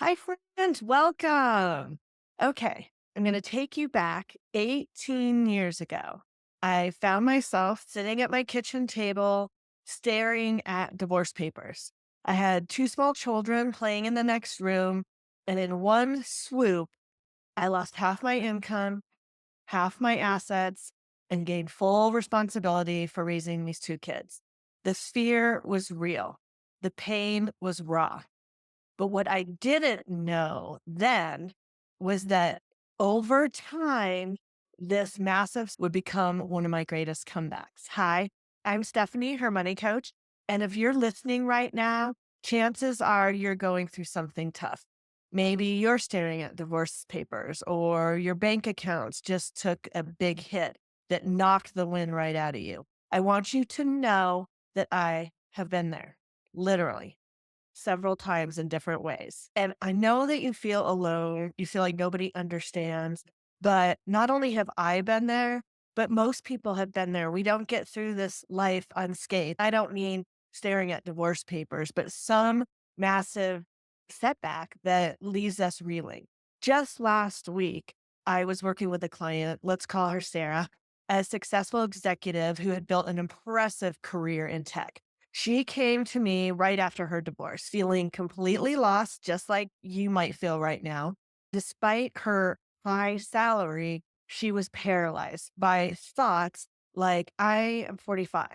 Hi, friend. Welcome. Okay, I'm going to take you back 18 years ago. I found myself sitting at my kitchen table staring at divorce papers. I had two small children playing in the next room, and in one swoop, I lost half my income, half my assets, and gained full responsibility for raising these two kids. The fear was real, the pain was raw. But what I didn't know then was that over time, this massive would become one of my greatest comebacks. Hi, I'm Stephanie, her money coach. And if you're listening right now, chances are you're going through something tough. Maybe you're staring at divorce papers or your bank accounts just took a big hit that knocked the wind right out of you. I want you to know that I have been there, literally several times in different ways. And I know that you feel alone, you feel like nobody understands, but not only have I been there, but most people have been there. We don't get through this life unscathed. I don't mean staring at divorce papers, but some massive setback that leaves us reeling. Just last week, I was working with a client, let's call her Sarah, a successful executive who had built an impressive career in tech. She came to me right after her divorce, feeling completely lost, just like you might feel right now. Despite her high salary, she was paralyzed by thoughts like, I am 45,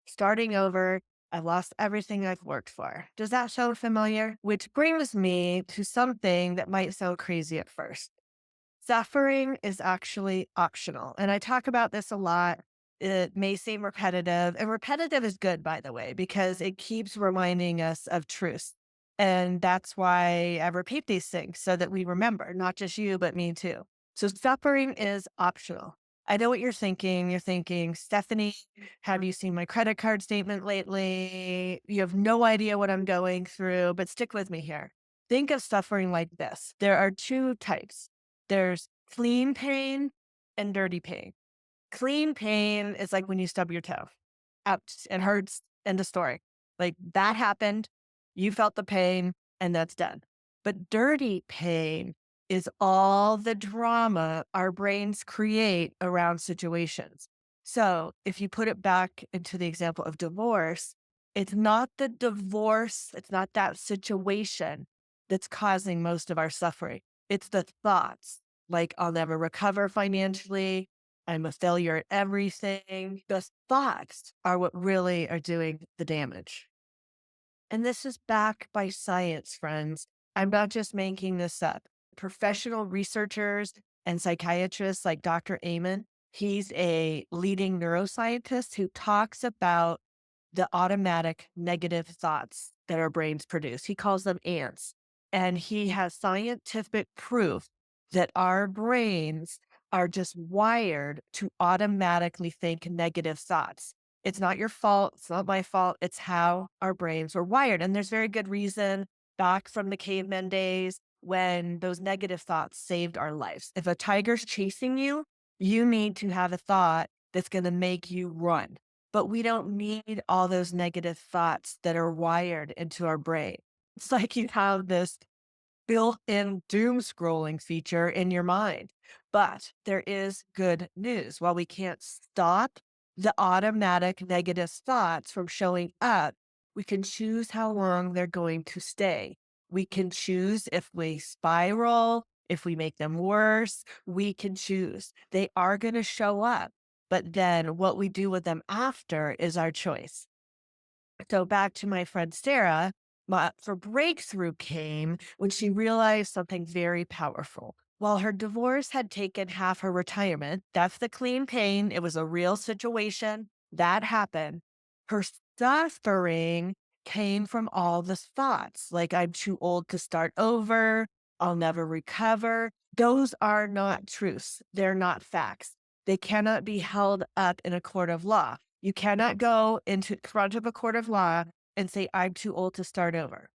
starting over. I've lost everything I've worked for. Does that sound familiar? Which brings me to something that might sound crazy at first. Suffering is actually optional. And I talk about this a lot. It may seem repetitive, and repetitive is good, by the way, because it keeps reminding us of truth. And that's why I repeat these things so that we remember, not just you, but me too. So suffering is optional. I know what you're thinking. You're thinking, Stephanie, have you seen my credit card statement lately? You have no idea what I'm going through, but stick with me here. Think of suffering like this. There are two types. There's clean pain and dirty pain. Clean pain is like when you stub your toe. Ouch, it hurts. End of story. Like that happened, you felt the pain, and that's done. But dirty pain is all the drama our brains create around situations. So if you put it back into the example of divorce, it's not the divorce, it's not that situation that's causing most of our suffering. It's the thoughts like, I'll never recover financially. I'm a failure at everything. The thoughts are what really are doing the damage. And this is backed by science, friends. I'm not just making this up. Professional researchers and psychiatrists like Dr. Amen, he's a leading neuroscientist who talks about the automatic negative thoughts that our brains produce. He calls them ants. And he has scientific proof that our brains are just wired to automatically think negative thoughts. It's not your fault. It's not my fault. It's how our brains were wired. And there's very good reason back from the caveman days when those negative thoughts saved our lives. If a tiger's chasing you, you need to have a thought that's going to make you run. But we don't need all those negative thoughts that are wired into our brain. It's like you have this built-in doom scrolling feature in your mind. But there is good news. While we can't stop the automatic negative thoughts from showing up, we can choose how long they're going to stay. We can choose if we spiral, if we make them worse. We can choose. They are going to show up. But then what we do with them after is our choice. So back to my friend Sarah, her breakthrough came when she realized something very powerful. While her divorce had taken half her retirement, that's the clean pain. It was a real situation that happened. Her suffering came from all the thoughts like, I'm too old to start over. I'll never recover. Those are not truths. They're not facts. They cannot be held up in a court of law. You cannot go into front of a court of law and say, I'm too old to start over.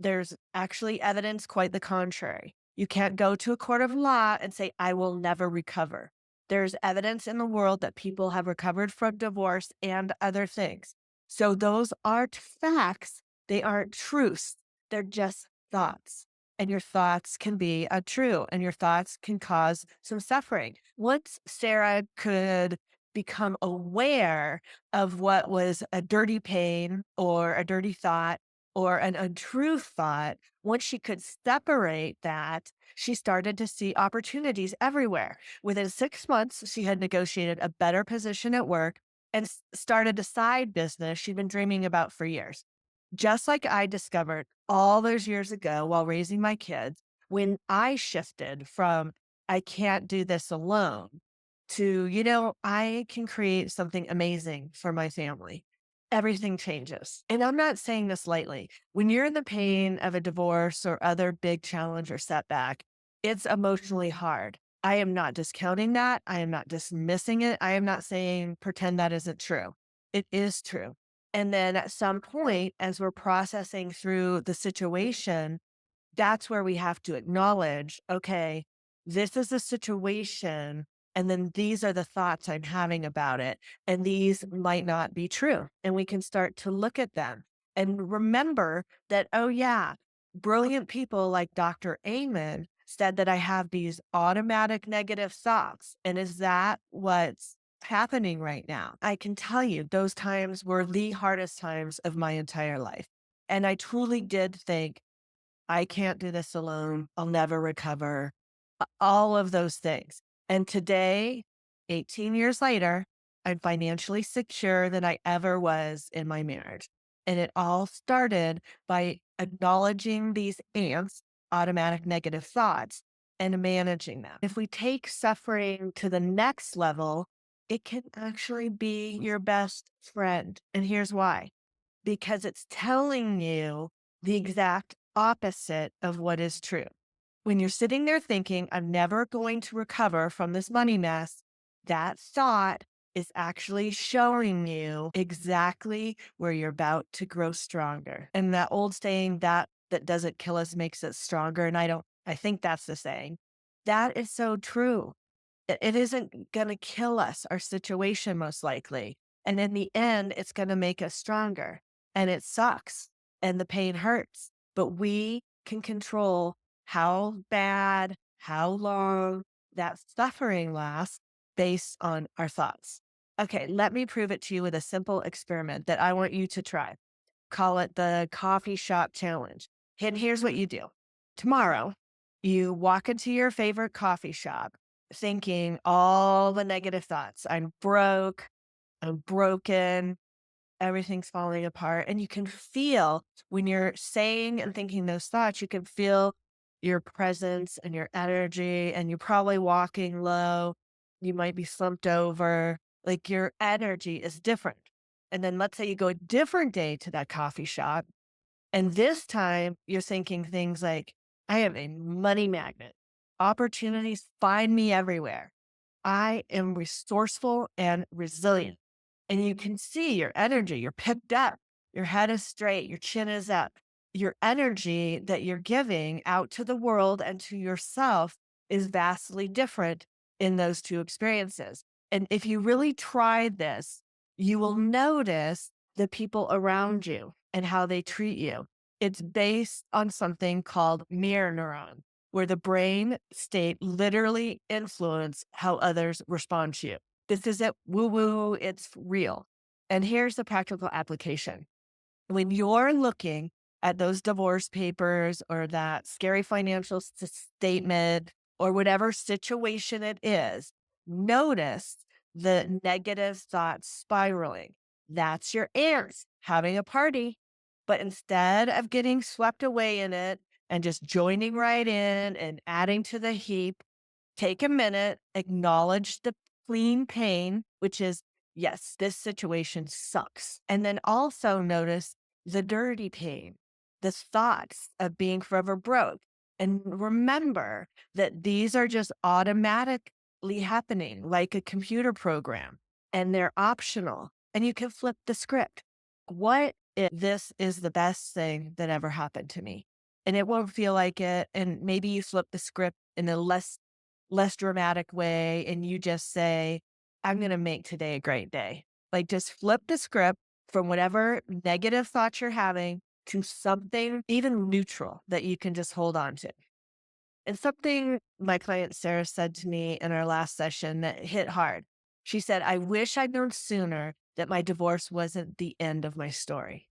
There's actually evidence quite the contrary. You can't go to a court of law and say, I will never recover. There's evidence in the world that people have recovered from divorce and other things. So those aren't facts. They aren't truths. They're just thoughts. and your thoughts can be untrue and your thoughts can cause some suffering. Once Sarah could become aware of what was a dirty pain or a dirty thought or an untrue thought, once she could separate that, she started to see opportunities everywhere. Within 6 months, she had negotiated a better position at work and started a side business she'd been dreaming about for years. Just like I discovered all those years ago while raising my kids, when I shifted from I can't do this alone to, I can create something amazing for my family. Everything changes. And I'm not saying this lightly. When you're in the pain of a divorce or other big challenge or setback, it's emotionally hard. I am not discounting that. I am not dismissing it. I am not saying pretend that isn't true. It is true. And then at some point, as we're processing through the situation, that's where we have to acknowledge, okay, this is the situation. And then these are the thoughts I'm having about it. And these might not be true. And we can start to look at them and remember that, oh, yeah, brilliant people like Dr. Amen said that I have these automatic negative thoughts. And is that what's happening right now? I can tell you those times were the hardest times of my entire life. And I truly did think, I can't do this alone. I'll never recover. All of those things. And today, 18 years later, I'm financially secure than I ever was in my marriage. And it all started by acknowledging these ants, automatic negative thoughts, and managing them. If we take suffering to the next level, it can actually be your best friend. And here's why, because it's telling you the exact opposite of what is true. When you're sitting there thinking, I'm never going to recover from this money mess, that thought is actually showing you exactly where you're about to grow stronger. And that old saying that doesn't kill us makes us stronger. And I think that's the saying. That is so true. It isn't going to kill us, our situation, most likely. And in the end, it's going to make us stronger. And it sucks and the pain hurts, but we can control how bad, how long that suffering lasts based on our thoughts. Okay, let me prove it to you with a simple experiment that I want you to try. Call it the coffee shop challenge. And here's what you do. Tomorrow, you walk into your favorite coffee shop thinking all the negative thoughts. I'm broke. I'm broken. Everything's falling apart. And you can feel when you're saying and thinking those thoughts, you can feel your presence and your energy, and you're probably walking low. You might be slumped over. Like your energy is different. And then let's say you go a different day to that coffee shop. And this time you're thinking things like, I am a money magnet. Opportunities find me everywhere. I am resourceful and resilient. And you can see your energy, you're picked up, your head is straight, your chin is up. Your energy that you're giving out to the world and to yourself is vastly different in those two experiences. And if you really try this, you will notice the people around you and how they treat you. It's based on something called mirror neuron, where the brain state literally influence how others respond to you. This isn't woo woo, it's real. And here's the practical application. When you're looking at those divorce papers or that scary financial statement or whatever situation it is, notice the negative thoughts spiraling. That's your ants having a party. But instead of getting swept away in it and just joining right in and adding to the heap, take a minute, acknowledge the clean pain, which is, yes, this situation sucks. And then also notice the dirty pain, the thoughts of being forever broke. And remember that these are just automatically happening like a computer program, and they're optional. And you can flip the script. What if this is the best thing that ever happened to me? And it won't feel like it. And maybe you flip the script in a less dramatic way and you just say, I'm going to make today a great day. Like just flip the script from whatever negative thoughts you're having to something even neutral that you can just hold on to. And something my client Sarah said to me in our last session that hit hard. She said, I wish I'd known sooner that my divorce wasn't the end of my story,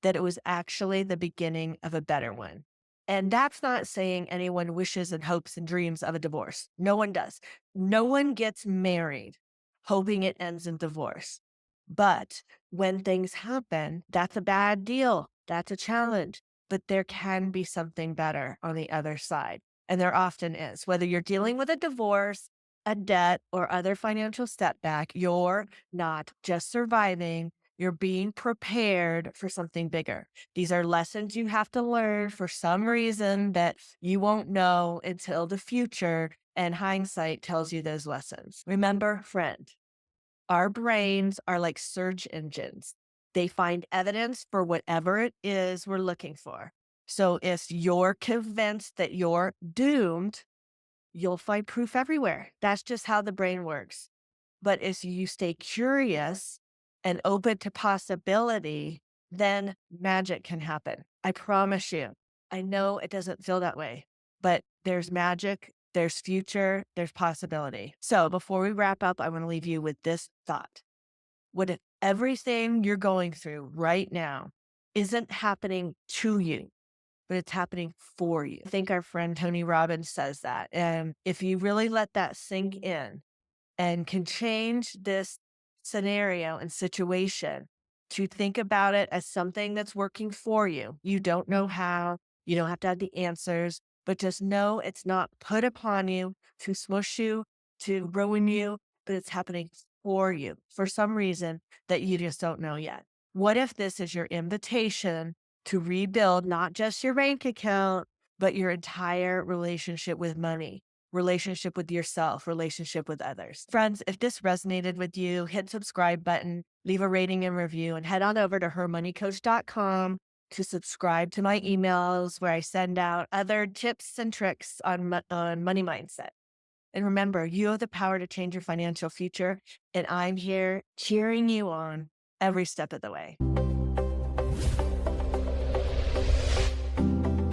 that it was actually the beginning of a better one. And that's not saying anyone wishes and hopes and dreams of a divorce. No one does. No one gets married hoping it ends in divorce. But when things happen, that's a bad deal. That's a challenge. But there can be something better on the other side. And there often is. Whether you're dealing with a divorce, a debt, or other financial setback, you're not just surviving, you're being prepared for something bigger. These are lessons you have to learn for some reason that you won't know until the future, and hindsight tells you those lessons. Remember, friend, our brains are like search engines. They find evidence for whatever it is we're looking for. So if you're convinced that you're doomed, you'll find proof everywhere. That's just how the brain works. But if you stay curious and open to possibility, then magic can happen. I promise you. I know it doesn't feel that way, but there's magic, there's future, there's possibility. So before we wrap up, I want to leave you with this thought. What if everything you're going through right now isn't happening to you, but it's happening for you? I think our friend Tony Robbins says that. And if you really let that sink in, and can change this scenario and situation to think about it as something that's working for you. You don't know how, you don't have to have the answers, but just know it's not put upon you to smush you, to ruin you, but it's happening for you for some reason that you just don't know yet. What if this is your invitation to rebuild not just your bank account, but your entire relationship with money? Relationship with yourself, relationship with others. Friends, if this resonated with you, hit subscribe button, leave a rating and review, and head on over to hermoneycoach.com to subscribe to my emails where I send out other tips and tricks on money mindset. And remember, you have the power to change your financial future, and I'm here cheering you on every step of the way.